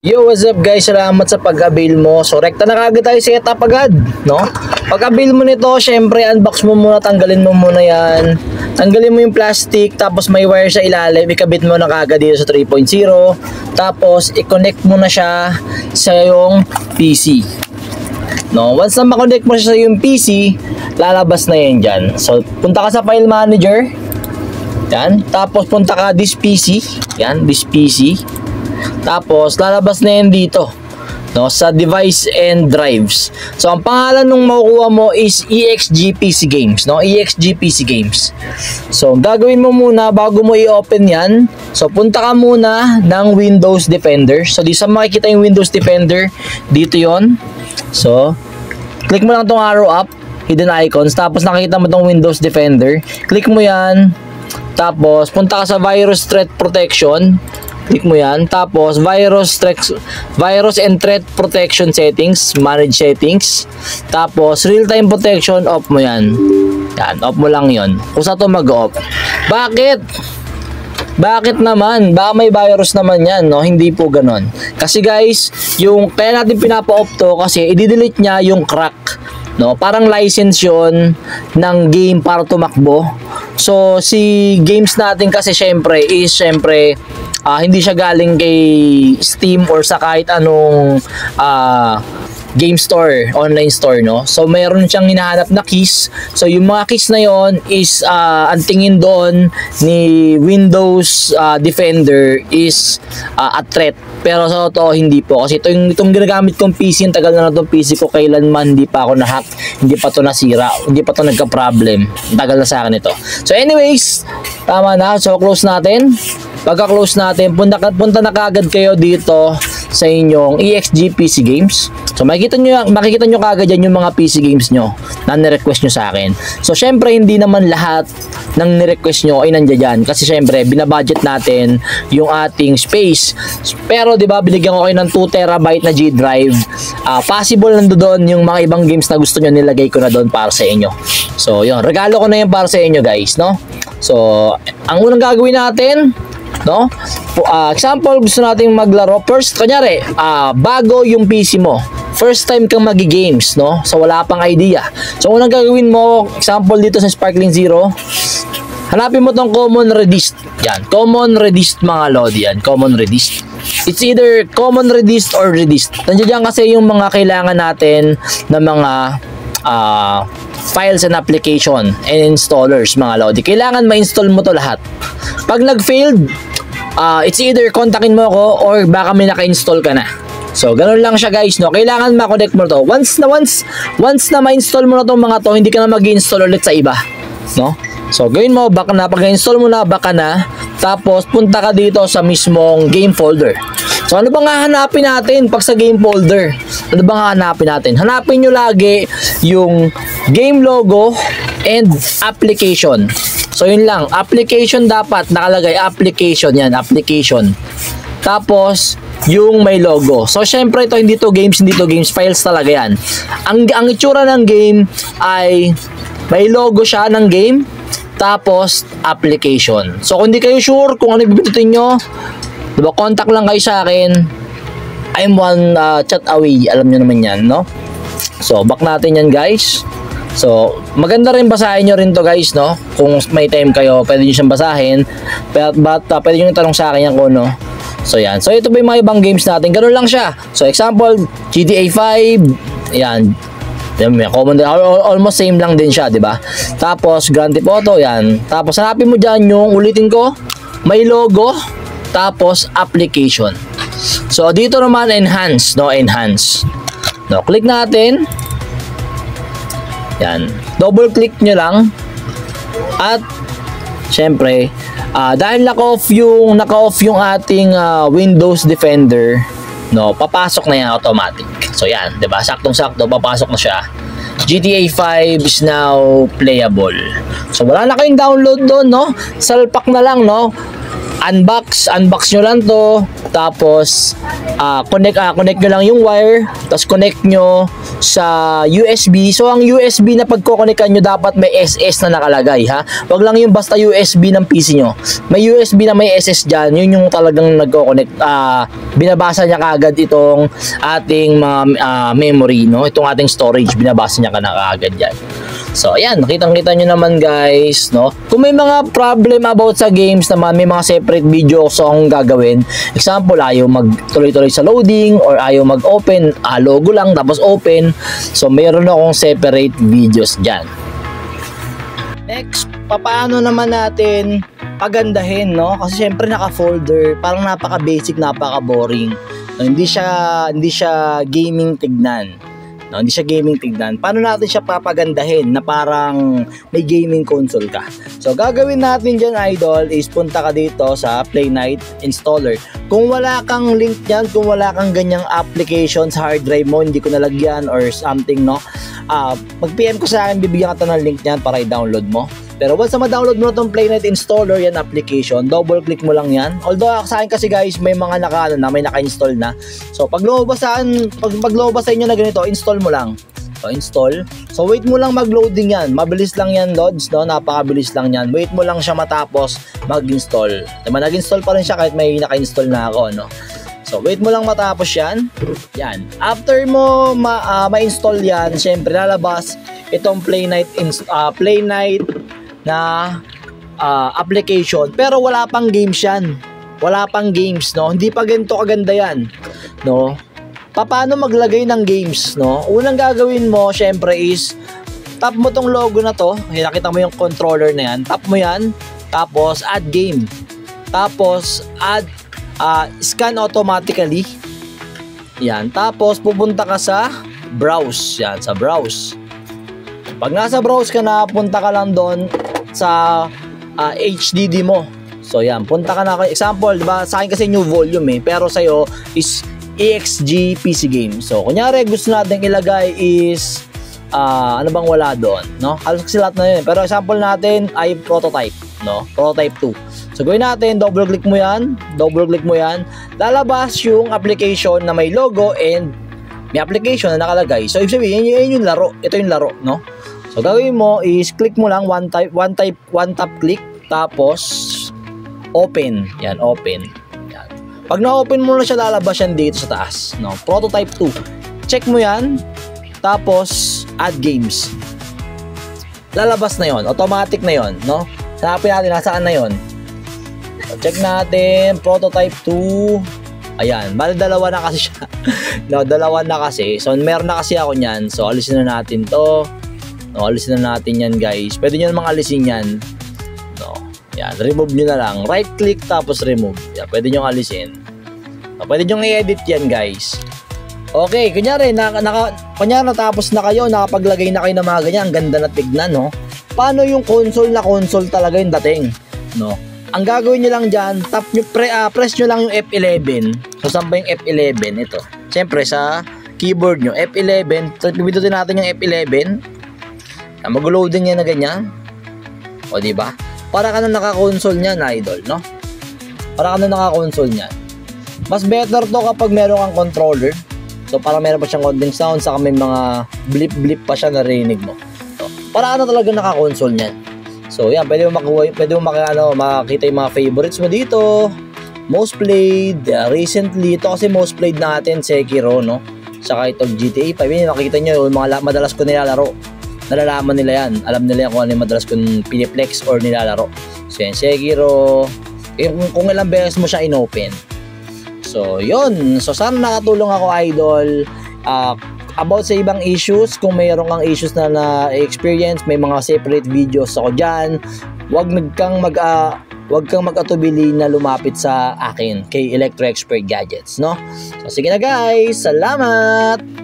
Yo, what's up guys? Salamat sa pag-avail mo. So, rekta na kagad tayo setup agad, no? Pag-avail mo nito, syempre, unbox mo muna, tanggalin mo muna yan. Tanggalin mo yung plastic, tapos may wire sa ilalim, ikabit mo na kagad dito sa 3.0. Tapos, i-connect mo na siya sa yung PC. No? Once na ma-connect mo siya sa yung PC, lalabas na yan dyan. So, punta ka sa file manager. Yan. Tapos, punta ka this PC. Yan, this PC. Tapos lalabas na yan dito, no, sa device and drives. So ang pangalan nung makukuha mo is EXGPC Games, no? EXGPC Games. So gagawin mo muna bago mo i-open yan. So punta ka muna ng Windows Defender. So di sa makikita yung Windows Defender, dito yon. So click mo lang tong arrow up, hidden icons, tapos nakikita mo tong Windows Defender. Click mo yan. Tapos punta ka sa Virus Threat Protection. Click mo yan. Tapos, Virus and Threat Protection Settings. Manage Settings. Tapos, Real-Time Protection, off mo yan. Yan, off mo lang yon. Kung sa ito mag-off. Bakit? Bakit naman? Baka may virus naman yan, no? Hindi po ganon. Kasi guys, yung kaya natin pinapa-off to kasi i-delete niya yung crack. No? Parang license yon ng game para tumakbo. So, si games natin kasi syempre is hindi siya galing kay Steam or sa kahit anong game store, online store, no? So, mayroon siyang hinahanap na keys. So, yung mga keys na yon is ang tingin doon ni Windows Defender is a threat. Pero sa totoo, hindi po. Kasi itong ginagamit kong PC, ang tagal na itong PC ko, kailanman hindi pa ako na-hack, hindi pa to nasira, hindi pa to nagka-problem. Ang tagal na sa akin ito. So anyways, tama na. So close natin. Pagka-close natin, punta na kagad kayo dito sa inyong EXGPC Games. So makikita nyo kagad yan yung mga PC games nyo na nirequest nyo sa akin. So syempre hindi naman lahat ng nirequest nyo ay nandiyan dyan. Kasi syempre binabudget natin yung ating space. Pero di ba binigyan ko kayo ng 2 terabyte na G drive. Possible nandoon yung mga ibang games na gusto nyo, nilagay ko na doon para sa inyo. So yun, regalo ko na yun para sa inyo guys, no? So ang unang gagawin natin, no? Example, gusto nating maglaro. First, kanyari, bago yung PC mo. First time kang magi-games, no? So, wala pang idea. So, unang gagawin mo, example dito sa Sparkling Zero, hanapin mo tong Common Redist. Yan, Common Redist mga lodi yan. Common Redist. It's either Common Redist or Redist. Nandiyan kasi yung mga kailangan natin na mga files and application and installers mga lodi. Kailangan ma-install mo to lahat. Pag nag-failed, it's either kontakin mo ako or baka may naka-install ka na. So, ganun lang siya guys, no? Kailangan ma-connect mo to. Once na ma-install mo na tong mga to, hindi ka na mag-install ulit sa iba, no? So, gawin mo, baka na, pag install mo na, baka na, tapos punta ka dito sa mismong game folder. So, ano bang hahanapin natin pag sa game folder? Ano bang hahanapin natin? Hanapin nyo lagi yung game logo and application. So, yun lang. Application dapat nakalagay. Application yan. Application. Tapos, yung may logo. So, syempre, ito hindi to games. Files talaga yan. Ang itsura ng game ay may logo siya ng game. Tapos, application. So, kung hindi kayo sure kung ano bibitutin nyo, diba, contact lang kayo sa akin. I'm one chat away. Alam nyo naman yan, no? So, back natin yan, guys. So, maganda rin basahin nyo rin to guys, no? Kung may time kayo, pwede nyo siyang basahin. But pwede nyo tanong sa akin yan kung no. So, yan. So, ito ba yung mga ibang games natin? Ganun lang siya. So, example, GTA 5. Yan. Common, almost same lang din siya, di ba? Tapos, Grand Theft Auto, yan. Tapos, hanapin mo dyan yung, ulitin ko, may logo, tapos, application. So, dito naman, enhance, no? Enhance. No, click natin. Yan. Double click nyo lang. At syempre, dahil naka-off yung ating Windows Defender, no, papasok na yan automatic. So yan, 'di ba? Saktong-sakto papasok na siya. GTA 5 is now playable. So wala na kayong download doon, no? Salpak na lang, no? Unbox nyo lang to. Tapos connect nyo lang yung wire, tapos connect nyo sa USB. So ang USB na pagko-connectan nyo dapat may SS na nakalagay, ha. Wag lang yung basta USB ng PC nyo. May USB na may SS dyan, yun yung talagang nagko-connect. Binabasa niya kaagad itong ating memory, no? Itong ating storage, binabasa niya ka na kaagad yan. So ayan, nakitang-kita nyo naman guys, no? Kung may mga problem about sa games naman, may mga separate video so akong gagawin. Example, ayaw mag-tuloy-tuloy sa loading or ayaw mag-open, logo lang tapos open. So meron akong separate videos dyan. Next, papaano naman natin pagandahin, no? Kasi syempre naka-folder, parang napaka-basic, napaka-boring. No, hindi siya gaming tignan. No, hindi siya gaming tignan. Paano natin siya papagandahin na parang may gaming console ka? So, gagawin natin dyan, idol, is punta ka dito sa Playnite installer. Kung wala kang link dyan, kung wala kang ganyang application sa hard drive mo, hindi ko nalagyan or something, no? Mag-PM ko sa akin, bibigyan ka ng link dyan para i-download mo. Pero once na ma-download mo na itong Playnite installer, yan application, double click mo lang yan. Although sa akin kasi guys, may mga may naka-install na. So pag lumabas sa inyo na ganito, install mo lang. So install. So wait mo lang mag-loading yan. Mabilis lang yan, loads, no? Napakabilis lang yan. Wait mo lang siya matapos mag-install. Diba, nag-install pa rin siya kahit may naka-install na ako, no? So wait mo lang matapos yan. Yan. After mo ma-install yan, syempre lalabas itong Playnite na application, pero wala pang games yan. Wala pang games, no? Hindi pa ganito kaganda yan, no? Paano maglagay ng games, no? Unang gagawin mo syempre is tap mo tong logo na to. Nakita mo yung controller na yan, tap mo yan, tapos add game, tapos add scan automatically. Yan, tapos pupunta ka sa browse. Yan, sa browse. Pag nasa browse ka na, punta ka lang doon sa HDD mo. So yan, punta ka na. Example, diba? Sa akin kasi new volume pero sa'yo is EXG PC game. So kunyari gusto natin ilagay is ano bang wala doon, no? Halos kasi lahat na yun. Pero example natin ay prototype, no? Prototype 2. So gawin natin, double click mo yan. Lalabas yung application na may logo and may application na nakalagay. So ibig sabihin, yun yung laro. Ito yung laro, no? So gawin mo is click mo lang one tap click, tapos open. Yan, open. Yan. Pag na-open mo na siya, lalabas yan dito sa taas, no? Prototype 2. Check mo yan, tapos add games. Lalabas na yon, automatic na yon, no? Hanapin natin nasaan na yon. So, check natin, prototype 2. Ayan, bali dalawa na kasi siya. No, dalawa na kasi. So meron na kasi ako niyan. So alisin na natin to. No, alisin na natin yan guys. Pwede nyo namang alisin yan. No, yan, remove nyo na lang. Right click tapos remove. Yan, pwede nyo alisin. No, pwede nyo i-edit yan guys. Okay, kunyari natapos na kayo, nakapaglagay na kayo ng mga ganyan. Ang ganda na tignan, no? Paano yung console na console talaga yung dating? No? Ang gagawin nyo lang dyan, press nyo lang yung F11. So saan ba yung F11? Ito. Siyempre sa keyboard nyo, F11. So pindutin natin yung F11. Mag-loading yan na ganyan. O diba? Para ka na naka-console niyan, idol, no? Para ka na naka-console niyan. Mas better to kapag meron kang controller. So para meron pa siyang konting sound, saka may mga blip-blip pa siya narinig mo. So, para ka na talaga naka-console niyan. So yan, pwede mo makita yung mga favorites mo dito. Most played, recently. Ito kasi most played natin, Sekiro, no? Saka itong GTA 5. Yun, nakikita nyo, yung mga madalas ko nilalaro. Nalalaman nila yan. Alam nila yan kung ano yung madalas kong piniplex or nilalaro. So yan, Sekiro. Kung ilang beses mo siya inopen. So yun. So sana nakatulong ako, idol. About sa ibang issues, kung mayroon kang issues na na-experience, may mga separate videos ako dyan. Huwag kang mag-atubili na lumapit sa akin kay Electro Expert Gadgets, no? So sige na guys. Salamat!